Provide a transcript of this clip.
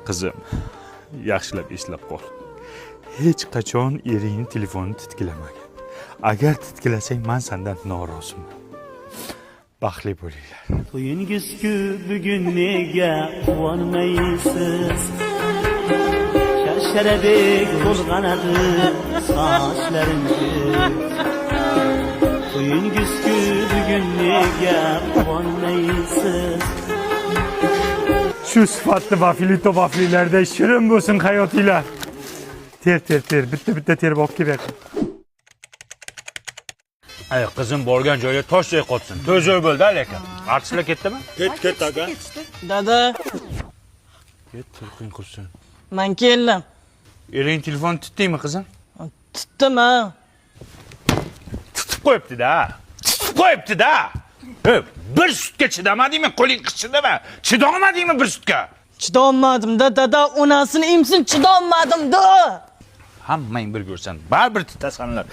Qizim, yaxshilab eslab qol. Hech qachon eringning telefonini titkilamagan. Agar titkilasang, men sendan noroziman. Baxtli bo'linglar. To'yingiz-ku bugun nega quvonmaysiz? Sharabek bo'lg'anadi sochlaringiz. To'yingiz-ku bugun nega quvonmaysiz? Shu sifatli vafli-tovaflilarda shirin bo'lsin hayotinglar. Ter, bitta terib olib kel. Ay, qizim borgan joyga toshday qotsin. To'zoy bo'ldi lekin. Artistlar ketdimi? Ket aka. Dada, Ket, turqing qursin. men keldim. Ering telefon tutdingmi qizim? Tutdim ha. Tutib qo'yibdi-da. Bir sutga chidamadingmi? Qo'ling qichidimi? Chidolmadingmi bir sutga? Chidolmadim-da, dada, onasini emsin chidolmadim-da. Hammang bir ko'rsan, baribir tutasanlar.